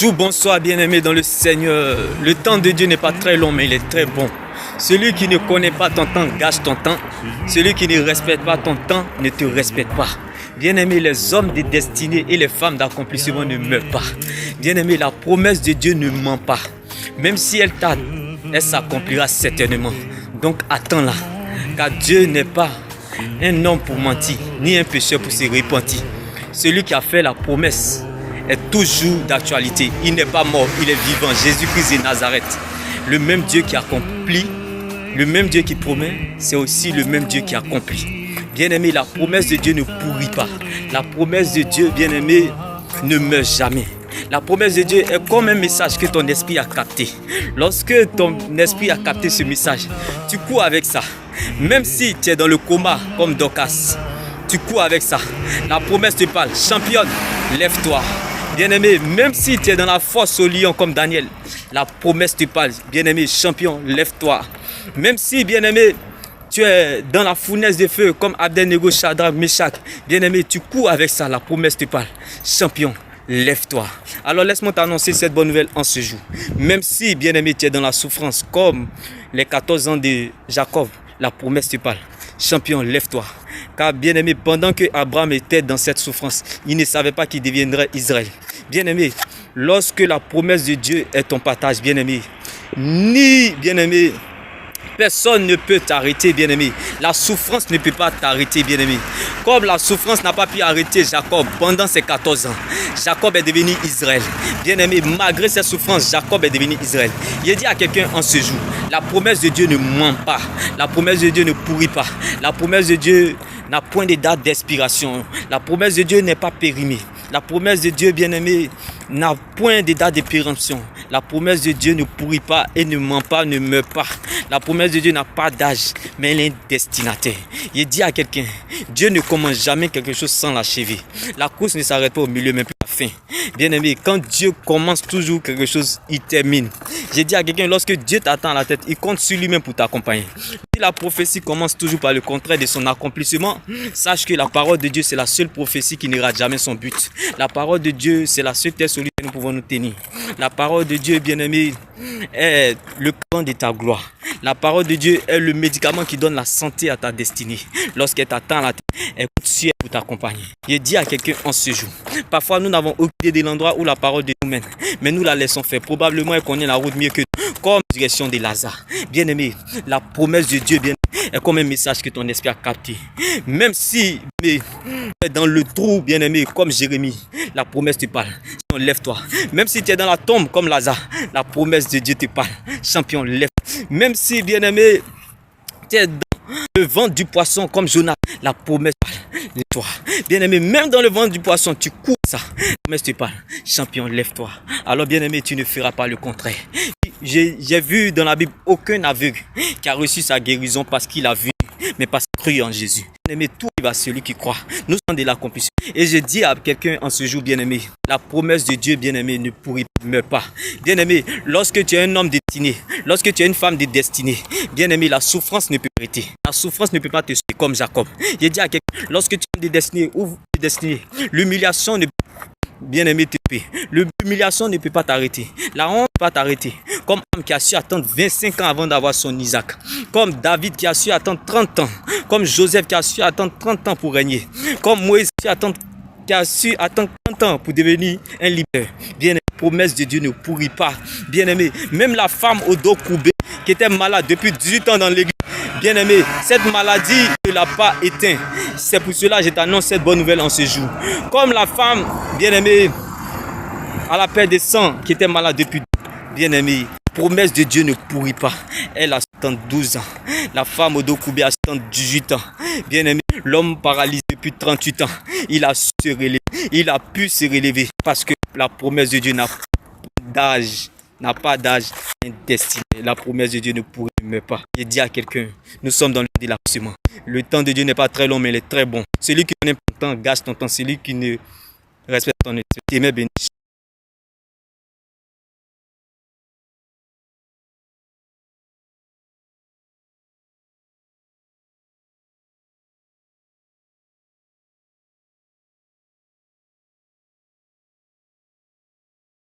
Bonjour, bonsoir bien-aimés dans le Seigneur. Le temps de Dieu n'est pas très long, mais il est très bon. Celui qui ne connaît pas ton temps, gâche ton temps. Celui qui ne respecte pas ton temps, ne te respecte pas. Bien-aimés, les hommes de destinée et les femmes d'accomplissement ne meurent pas. Bien-aimés, la promesse de Dieu ne ment pas. Même si elle tarde, elle s'accomplira certainement. Donc attends-la, car Dieu n'est pas un homme pour mentir, ni un pécheur pour se repentir. Celui qui a fait la promesse est toujours d'actualité. Il n'est pas mort, il est vivant. Jésus-Christ de Nazareth. Le même Dieu qui accomplit, le même Dieu qui promet, c'est aussi le même Dieu qui accomplit. Bien-aimé, la promesse de Dieu ne pourrit pas. La promesse de Dieu, bien-aimé, ne meurt jamais. La promesse de Dieu est comme un message que ton esprit a capté. Lorsque ton esprit a capté ce message, tu cours avec ça. Même si tu es dans le coma comme Dorcas, tu cours avec ça. La promesse te parle. Championne, lève-toi. Bien-aimé, même si tu es dans la fosse au lion comme Daniel, la promesse te parle. Bien-aimé, champion, lève-toi. Même si, bien-aimé, tu es dans la fournaise de feu comme Abednego, Shadrach, Meshach, bien-aimé, tu cours avec ça. La promesse te parle. Champion, lève-toi. Alors laisse-moi t'annoncer cette bonne nouvelle en ce jour. Même si, bien-aimé, tu es dans la souffrance comme les 14 ans de Jacob, la promesse te parle. Champion, lève-toi. Car bien-aimé, pendant que Abraham était dans cette souffrance, il ne savait pas qu'il deviendrait Israël. Bien-aimé, lorsque la promesse de Dieu est ton partage, bien-aimé, ni, bien-aimé, personne ne peut t'arrêter, bien-aimé. La souffrance ne peut pas t'arrêter, bien-aimé. Comme la souffrance n'a pas pu arrêter Jacob pendant ses 14 ans, Jacob est devenu Israël. Bien-aimé, malgré ses souffrances, Jacob est devenu Israël. Il dit à quelqu'un en ce jour, la promesse de Dieu ne ment pas. La promesse de Dieu ne pourrit pas. La promesse de Dieu n'a point de date d'expiration. La promesse de Dieu n'est pas périmée. La promesse de Dieu, bien-aimé, n'a point de date de péremption. La promesse de Dieu ne pourrit pas et ne ment pas, ne meurt pas. La promesse de Dieu n'a pas d'âge, mais elle est destinataire. Il dit à quelqu'un, Dieu ne commence jamais quelque chose sans l'achever. La course ne s'arrête pas au milieu, mais plus à la fin. Bien-aimé, quand Dieu commence toujours quelque chose, il termine. J'ai dit à quelqu'un, lorsque Dieu t'attend à la tête, il compte sur lui-même pour t'accompagner. Si la prophétie commence toujours par le contraire de son accomplissement, sache que la parole de Dieu, c'est la seule prophétie qui ne rate jamais son but. La parole de Dieu, c'est la seule terre sur laquelle nous pouvons nous tenir. La parole de Dieu, bien-aimé, est le camp de ta gloire. La parole de Dieu est le médicament qui donne la santé à ta destinée. Lorsqu'elle t'attend à la tête, elle compte sur elle pour t'accompagner. Je dis à quelqu'un en ce jour, parfois nous n'avons aucune idée de l'endroit où la parole de Dieu nous mène, mais nous la laissons faire. Probablement elle connaît la route mieux que nous, comme la direction de Lazare. Bien-aimé, la promesse de Dieu est comme un message que ton esprit a capté. Même si tu es dans le trou, bien-aimé, comme Jérémie, la promesse te parle. Lève-toi. Même si tu es dans la tombe comme Lazare, la promesse de Dieu te parle. Champion, lève. Même si, bien-aimé, tu es dans le ventre du poisson comme Jonas, la promesse te parle. Lève-toi. Bien-aimé, même dans le ventre du poisson, tu cours ça. La promesse te parle. Champion, lève-toi. Alors, bien-aimé, tu ne feras pas le contraire. J'ai vu dans la Bible aucun aveugle qui a reçu sa guérison parce qu'il a vu, mais parce qu'il a cru en Jésus. Bien-aimé, tout arrive à celui qui croit. Nous sommes de l'accomplissement. Et je dis à quelqu'un en ce jour, bien-aimé, la promesse de Dieu, bien-aimé, ne pourrit pas, ne meurt pas. Bien-aimé, lorsque tu es un homme destiné, lorsque tu es une femme de destinée, bien-aimé, la souffrance ne peut pas arrêter. La souffrance ne peut pas te suivre comme Jacob. Je dis à quelqu'un, lorsque tu es de destinée ou de destinée, l'humiliation ne peut pas, bien-aimé, te paie. L'humiliation ne peut pas t'arrêter. La honte ne peut pas t'arrêter. Comme homme qui a su attendre 25 ans avant d'avoir son Isaac. Comme David qui a su attendre 30 ans. Comme Joseph qui a su attendre 30 ans pour régner. Comme Moïse qui a su attendre 30 ans pour devenir un leader. Bien-aimé, la promesse de Dieu ne pourrit pas. Bien-aimé, même la femme au dos courbé qui était malade depuis 18 ans dans l'église. Bien-aimé, cette maladie ne l'a pas éteint. C'est pour cela que je t'annonce cette bonne nouvelle en ce jour. Comme la femme, bien-aimé, à la perte de sang qui était malade depuis, bien-aimé, la promesse de Dieu ne pourrit pas. Elle a 72 ans. La femme au dos courbé a 78 ans. Bien-aimé, l'homme paralysé depuis 38 ans. Il a su se relever. Il a pu se relever parce que la promesse de Dieu n'a pas d'âge, destinée. La promesse de Dieu ne pourrit pas. Je dis à quelqu'un, nous sommes dans le temps de l'accomplissement. Le temps de Dieu n'est pas très long, mais il est très bon. Celui qui connaît ton temps, gâche ton temps. Celui qui ne respecte ton esprit, béni.